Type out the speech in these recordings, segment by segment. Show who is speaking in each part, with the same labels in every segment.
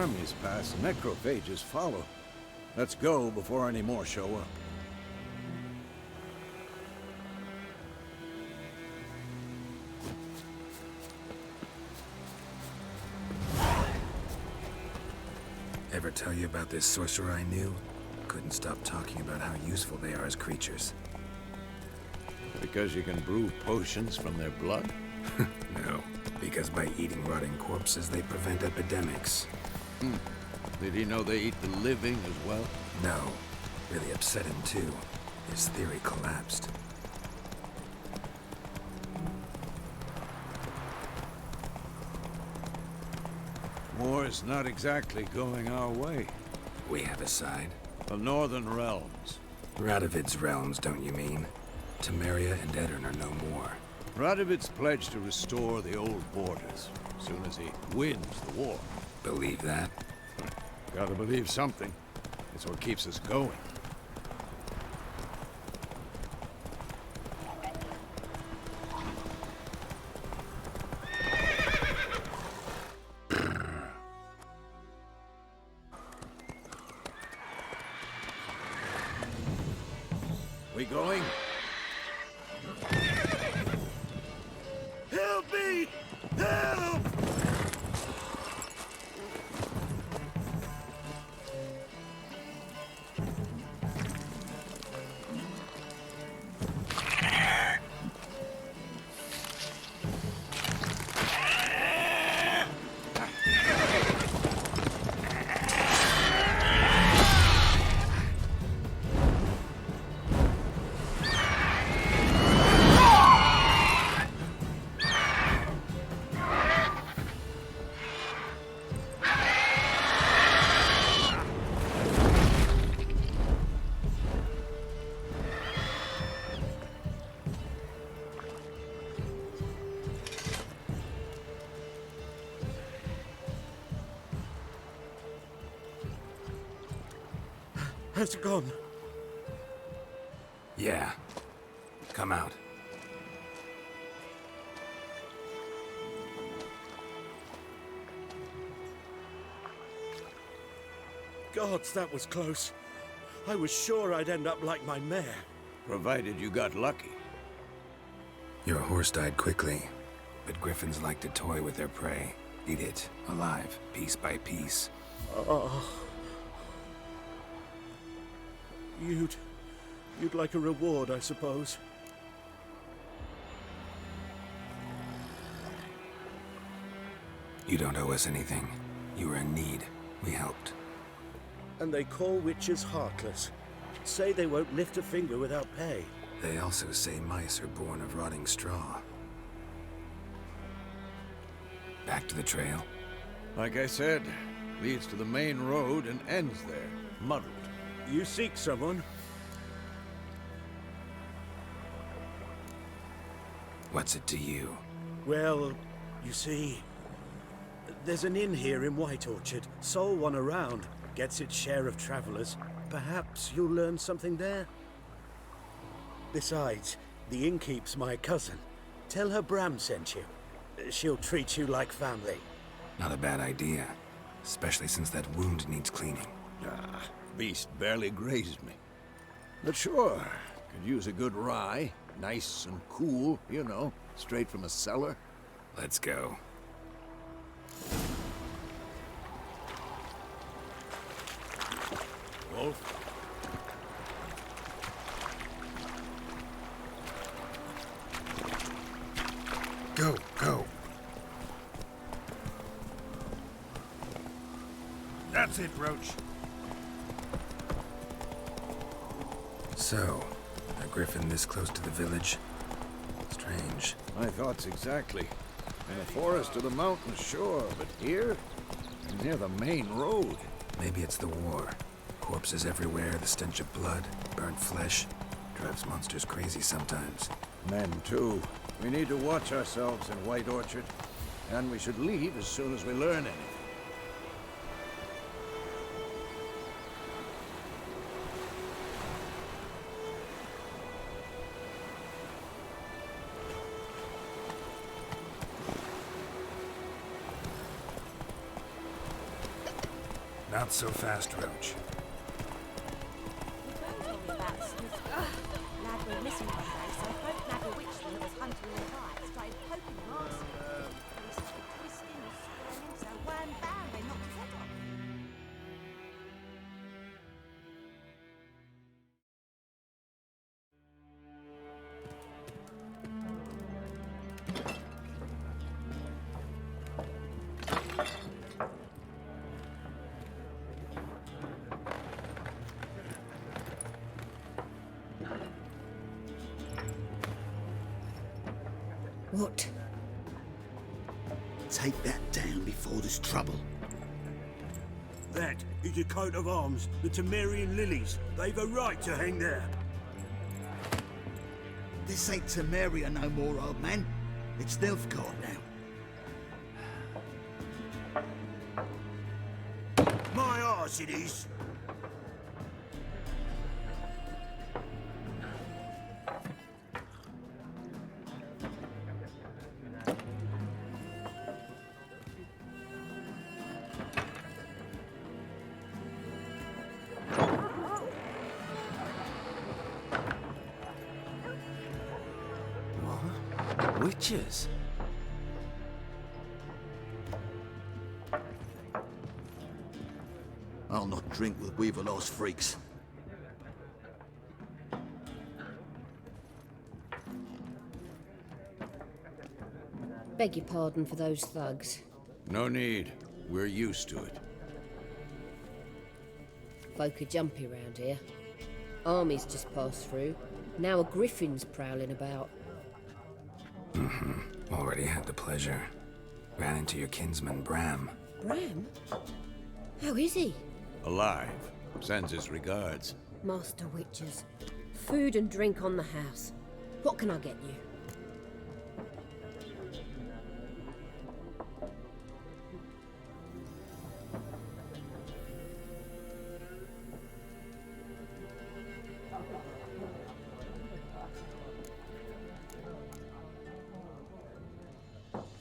Speaker 1: armies pass, necrophages follow. Let's go before any more show up.
Speaker 2: Ever tell you about this sorcerer I knew? Couldn't stop talking about how useful they are as creatures.
Speaker 1: Because you can brew potions from their blood?
Speaker 2: No, because by eating rotting corpses, they prevent epidemics.
Speaker 1: Did he know they eat the living as well?
Speaker 2: No, really upset him too. His theory collapsed.
Speaker 1: War's not exactly going our way.
Speaker 2: We have a side.
Speaker 1: The Northern Realms.
Speaker 2: Radovid's realms, don't you mean? Temeria and Edirn are no more.
Speaker 1: Radovid's pledged to restore the old borders as soon as he wins the war.
Speaker 2: Believe that?
Speaker 1: Gotta believe something. It's what keeps us going. We going? Help me! Help!
Speaker 3: Has it gone?
Speaker 2: Yeah. Come out.
Speaker 3: Gods, that was close. I was sure I'd end up like my mare.
Speaker 1: Provided you got lucky.
Speaker 2: Your horse died quickly, but griffins like to toy with their prey. Eat it, alive, piece by piece.
Speaker 3: Oh. You'd like a reward, I suppose.
Speaker 2: You don't owe us anything. You were in need. We helped.
Speaker 3: And they call witches heartless. Say they won't lift a finger without pay.
Speaker 2: They also say mice are born of rotting straw. Back to the trail?
Speaker 1: Like I said, leads to the main road and ends there, muddled.
Speaker 3: You seek someone?
Speaker 2: What's it to you?
Speaker 3: Well, you see, there's an inn here in White Orchard. Sole one around. Gets its share of travelers. Perhaps you'll learn something there? Besides, the innkeep's my cousin. Tell her Bram sent you. She'll treat you like family.
Speaker 2: Not a bad idea. Especially since that wound needs cleaning.
Speaker 1: Beast barely grazed me. But sure, could use a good rye. Nice and cool, you know, straight from a cellar.
Speaker 2: Let's go.
Speaker 1: Wolf?
Speaker 2: Go.
Speaker 4: That's it, Roach.
Speaker 2: So, a griffin this close to the village? Strange.
Speaker 1: My thoughts exactly. In the forest or the mountains, sure, but here? Near the main road.
Speaker 2: Maybe it's the war. Corpses everywhere, the stench of blood, burnt flesh. Drives monsters crazy sometimes.
Speaker 1: Men, too. We need to watch ourselves in White Orchard. And we should leave as soon as we learn anything.
Speaker 2: Not so fast, Roach.
Speaker 5: Lad went missing one day, so folk nagged a witch that was hunting the night, started poking him arse. He started twisting and squirming, so wham bam, they knocked his head off.
Speaker 6: What? Take that down before there's trouble.
Speaker 3: That is a coat of arms, the Temerian lilies. They've a right to hang there.
Speaker 6: This ain't Temeria no more, old man. It's Nilfgaard now.
Speaker 3: My arse it is.
Speaker 7: Witches?
Speaker 6: I'll not drink with Weaverlaw's freaks.
Speaker 8: Beg your pardon for those thugs.
Speaker 1: No need. We're used to it.
Speaker 8: Folk are jumpy round here. Armies just passed through. Now a griffin's prowling about.
Speaker 2: Already had the pleasure. Ran into your kinsman, Bram.
Speaker 8: Bram? How is he?
Speaker 1: Alive. Sends his regards.
Speaker 8: Master Witches. Food and drink on the house. What can I get you?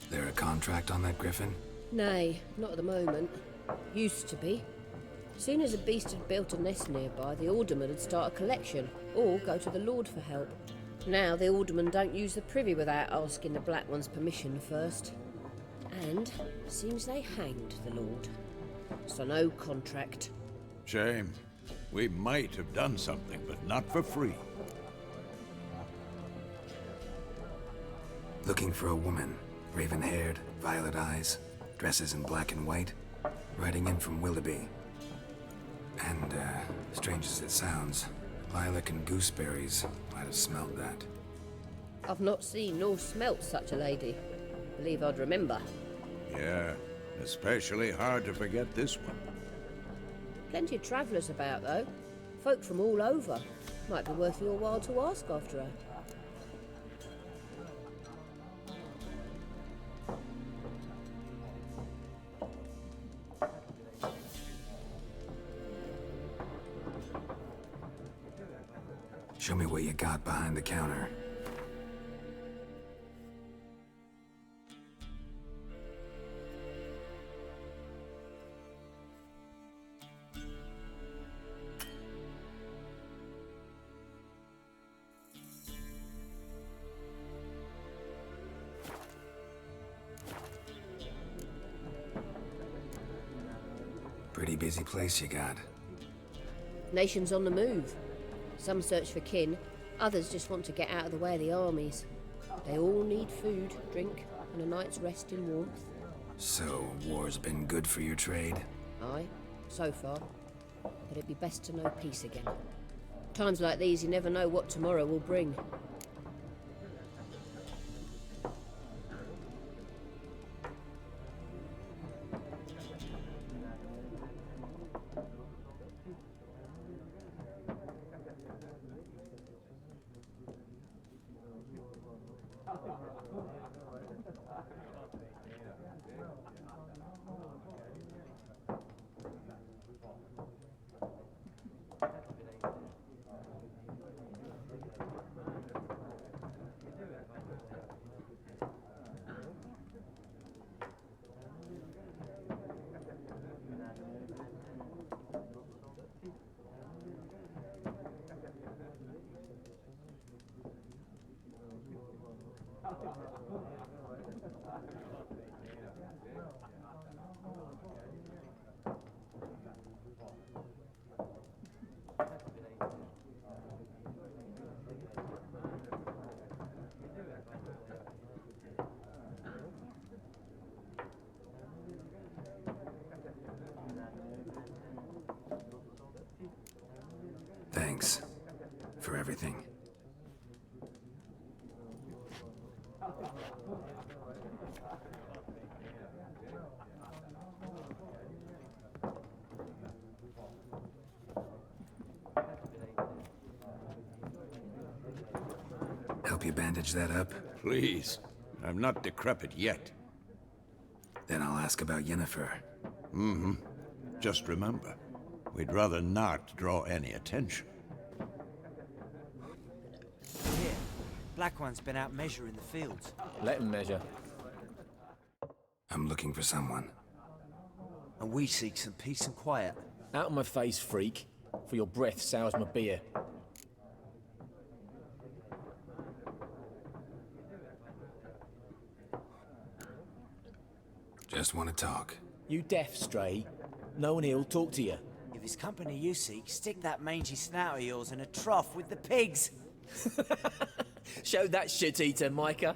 Speaker 2: There a contract on that griffin?
Speaker 8: Nay, not at the moment. Used to be. Soon as a beast had built a nest nearby, the alderman would start a collection, or go to the Lord for help. Now the aldermen don't use the privy without asking the Black One's permission first. And seems they hanged the Lord. So no contract.
Speaker 1: Shame. We might have done something, but not for free.
Speaker 2: Looking for a woman. Raven-haired, violet eyes, dresses in black and white. Riding in from Willoughby. And, strange as it sounds, lilac and gooseberries might have smelled that.
Speaker 8: I've not seen nor smelt such a lady. Believe I'd remember.
Speaker 1: Yeah, especially hard to forget this one.
Speaker 8: Plenty of travellers about, though. Folk from all over. Might be worth your while to ask after her.
Speaker 2: Show me what you got behind the counter. Pretty busy place you got.
Speaker 8: Nations on the move. Some search for kin, others just want to get out of the way of the armies. They all need food, drink, and a night's rest in warmth.
Speaker 2: So, war's been good for your trade?
Speaker 8: Aye, so far. But it'd be best to know peace again. Times like these, you never know what tomorrow will bring.
Speaker 2: Thanks for everything. Help you bandage that up?
Speaker 1: Please. I'm not decrepit yet.
Speaker 2: Then I'll ask about Yennefer.
Speaker 1: Just remember, we'd rather not draw any attention.
Speaker 7: Here, Black One's been out measuring the fields.
Speaker 9: Let him measure.
Speaker 2: I'm looking for someone.
Speaker 7: And we seek some peace and quiet.
Speaker 9: Out of my face, freak. For your breath sours my beer.
Speaker 2: Just want to talk.
Speaker 9: You deaf, Stray? No one here'll talk to you.
Speaker 7: If it's company you seek, stick that mangy snout of yours in a trough with the pigs.
Speaker 9: Show that shit-eater, Micah.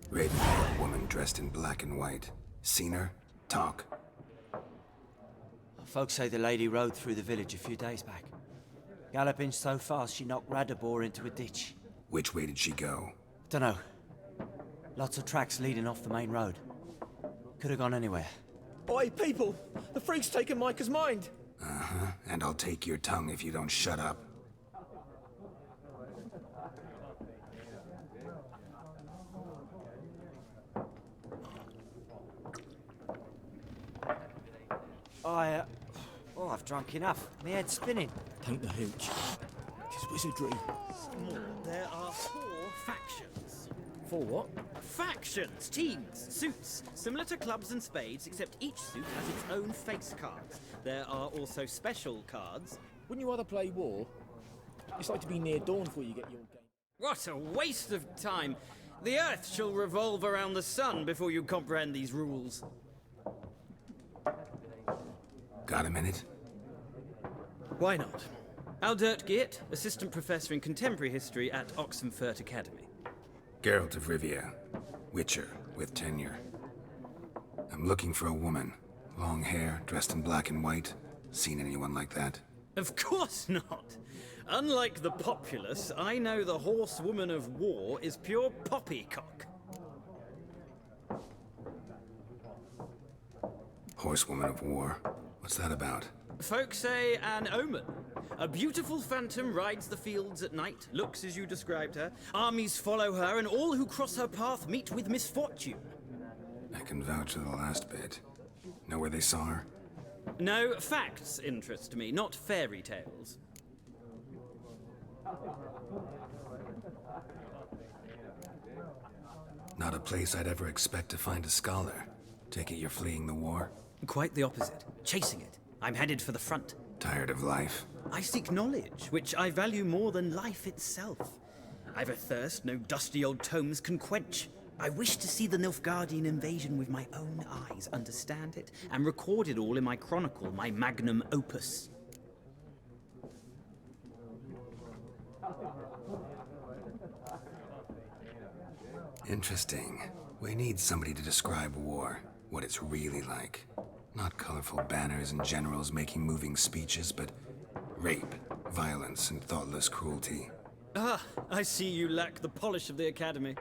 Speaker 2: Raven-haired woman dressed in black and white. Seen her? Talk.
Speaker 7: Folks say the lady rode through the village a few days back. Galloping so fast she knocked Radabor into a ditch.
Speaker 2: Which way did she go?
Speaker 7: Dunno. Lots of tracks leading off the main road. Could have gone anywhere.
Speaker 9: Oi, people! The freak's taken Micah's mind!
Speaker 2: Uh-huh. And I'll take your tongue if you don't shut up.
Speaker 7: I've drunk enough. My head's spinning.
Speaker 9: Tain't the hooch. Tis wizardry.
Speaker 10: There are 4 factions.
Speaker 9: For what?
Speaker 10: Factions, teams, suits, similar to clubs and spades, except each suit has its own face cards. There are also special cards.
Speaker 9: Wouldn't you rather play war? It's like to be near dawn before you get your game.
Speaker 10: What a waste of time! The Earth shall revolve around the sun before you comprehend these rules.
Speaker 2: Got a minute?
Speaker 10: Why not? Aldert Geert, Assistant Professor in Contemporary History at Oxenfurt Academy.
Speaker 2: Geralt of Rivia. Witcher, with tenure. I'm looking for a woman. Long hair, dressed in black and white. Seen anyone like that?
Speaker 10: Of course not! Unlike the populace, I know the horsewoman of war is pure poppycock.
Speaker 2: Horsewoman of war? What's that about?
Speaker 10: Folk say an omen. A beautiful phantom rides the fields at night, looks as you described her. Armies follow her, and all who cross her path meet with misfortune.
Speaker 2: I can vouch for the last bit. Know where they saw her?
Speaker 10: No, facts interest me, not fairy tales.
Speaker 2: Not a place I'd ever expect to find a scholar. Take it you're fleeing the war?
Speaker 10: Quite the opposite. Chasing it. I'm headed for the front.
Speaker 2: Tired of life?
Speaker 10: I seek knowledge, which I value more than life itself. I've a thirst no dusty old tomes can quench. I wish to see the Nilfgaardian invasion with my own eyes, understand it, and record it all in my chronicle, my magnum opus.
Speaker 2: Interesting. We need somebody to describe war, what it's really like. Not colorful banners and generals making moving speeches, but rape, violence, and thoughtless cruelty.
Speaker 10: Ah, I see you lack the polish of the Academy.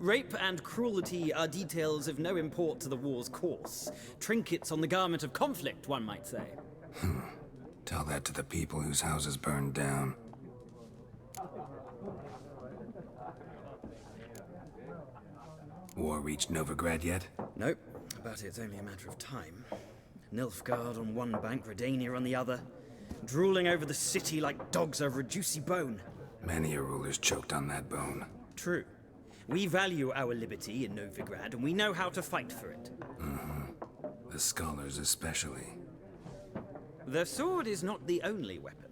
Speaker 10: Rape and cruelty are details of no import to the war's course. Trinkets on the garment of conflict, one might say.
Speaker 2: Tell that to the people whose houses burned down. War reached Novigrad yet?
Speaker 10: Nope, but it's only a matter of time. Nilfgaard on one bank, Redania on the other, drooling over the city like dogs over a juicy bone.
Speaker 2: Many a ruler's choked on that bone.
Speaker 10: True. We value our liberty in Novigrad, and we know how to fight for it.
Speaker 2: The scholars especially.
Speaker 10: The sword is not the only weapon.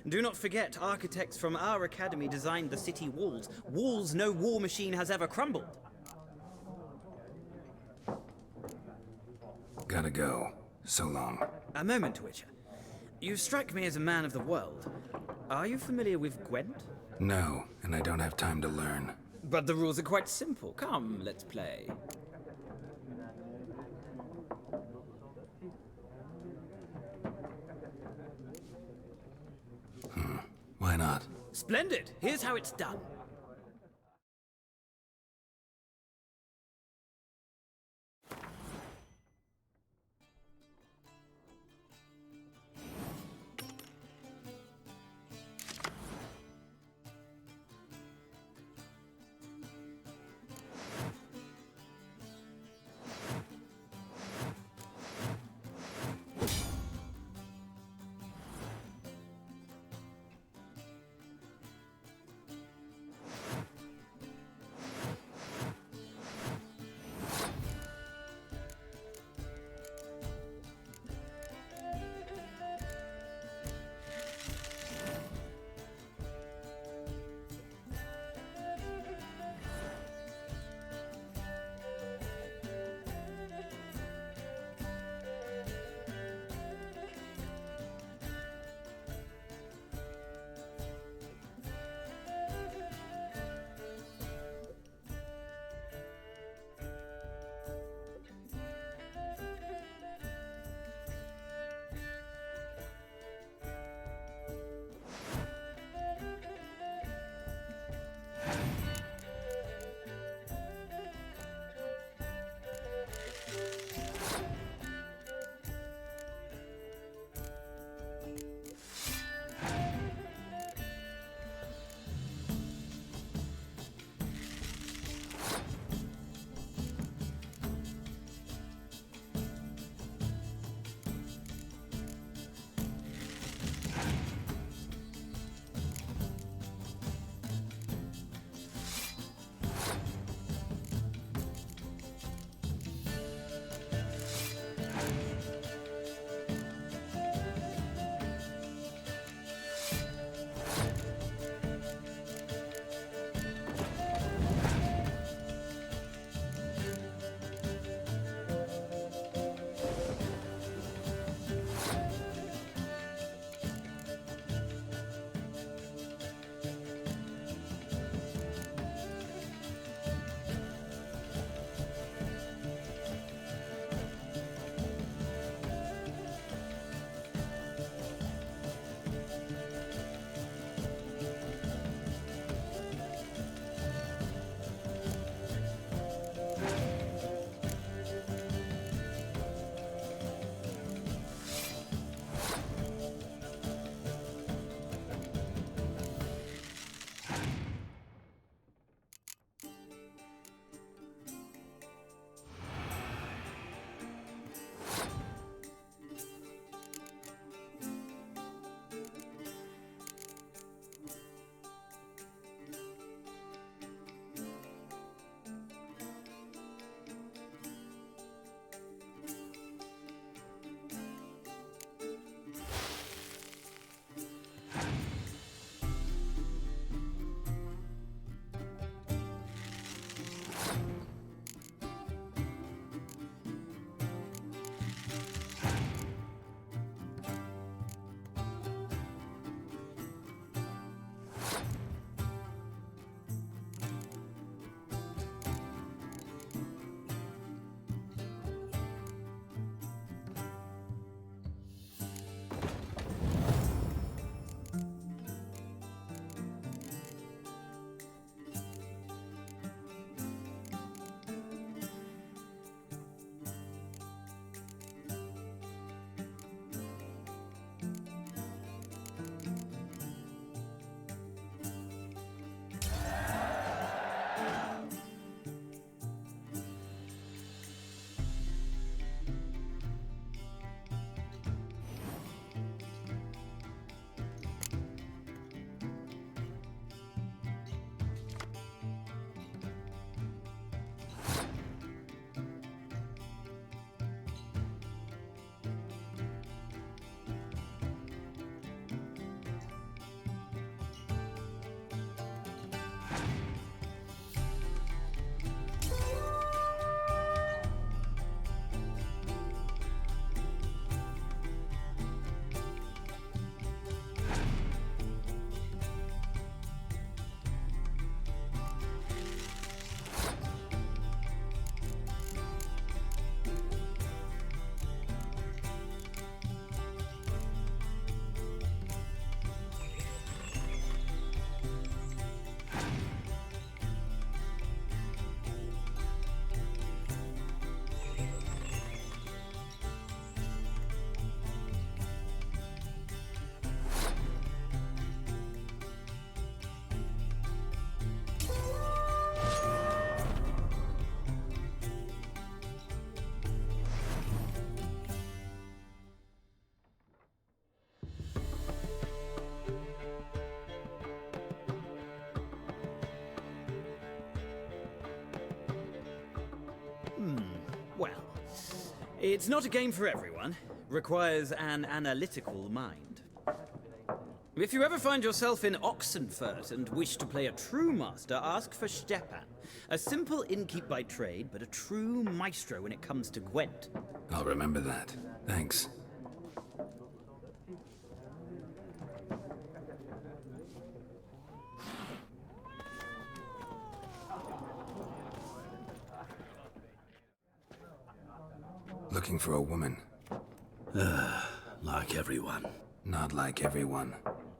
Speaker 10: Do not forget, architects from our academy designed the city walls. Walls no war machine has ever crumbled.
Speaker 2: Gotta go. So long.
Speaker 10: A moment, Witcher. You strike me as a man of the world. Are you familiar with Gwent?
Speaker 2: No, and I don't have time to learn.
Speaker 10: But the rules are quite simple. Come, let's play.
Speaker 2: Why not?
Speaker 10: Splendid! Here's how it's done. It's not a game for everyone. Requires an analytical mind. If you ever find yourself in Oxenfurt and wish to play a true master, ask for Stepan. A simple innkeep by trade, but a true maestro when it comes to Gwent.
Speaker 2: I'll remember that. Thanks. Looking for a woman.
Speaker 1: Like everyone.
Speaker 2: Not like everyone.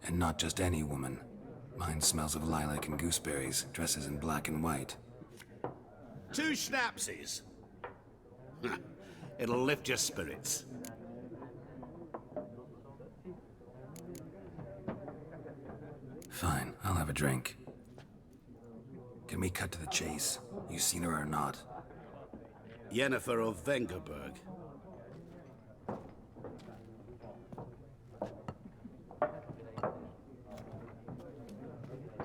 Speaker 2: And not just any woman. Mine smells of lilac and gooseberries, dresses in black and white.
Speaker 11: 2 schnapsies. It'll lift your spirits.
Speaker 2: Fine, I'll have a drink. Can we cut to the chase? You seen her or not?
Speaker 11: Yennefer of Vengerberg.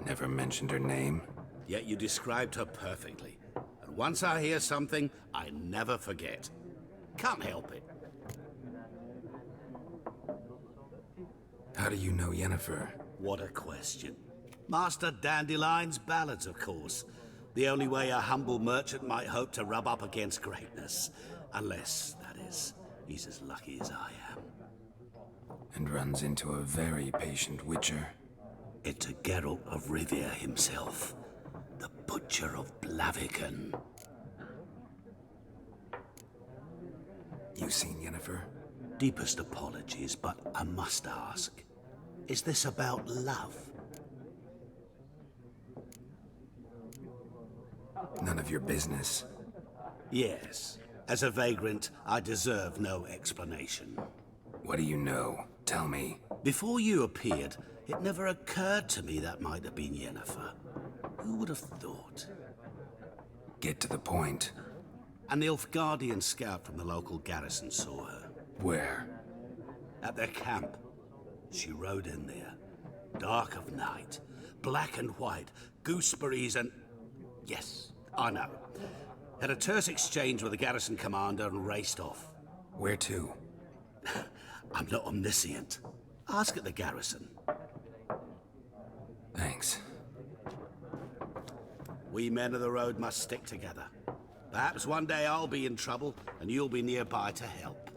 Speaker 2: Never mentioned her name.
Speaker 11: Yet you described her perfectly. And once I hear something, I never forget. Can't help it.
Speaker 2: How do you know Yennefer?
Speaker 11: What a question. Master Dandelion's ballads, of course. The only way a humble merchant might hope to rub up against greatness. Unless, that is, he's as lucky as I am.
Speaker 2: And runs into a very patient witcher.
Speaker 11: It's a Geralt of Rivia himself. The Butcher of Blaviken.
Speaker 2: You seen Yennefer?
Speaker 11: Deepest apologies, but I must ask. Is this about love?
Speaker 2: None of your business.
Speaker 11: Yes. As a vagrant, I deserve no explanation.
Speaker 2: What do you know? Tell me.
Speaker 11: Before you appeared, it never occurred to me that might have been Yennefer. Who would have thought?
Speaker 2: Get to the point.
Speaker 11: A Nilfgaardian scout from the local garrison saw her.
Speaker 2: Where?
Speaker 11: At their camp. She rode in there. Dark of night. Black and white. Gooseberries and... Yes, I know. Had a terse exchange with the garrison commander and raced off.
Speaker 2: Where to?
Speaker 11: I'm not omniscient. Ask at the garrison.
Speaker 2: Thanks.
Speaker 11: We men of the road must stick together. Perhaps one day I'll be in trouble and you'll be nearby to help.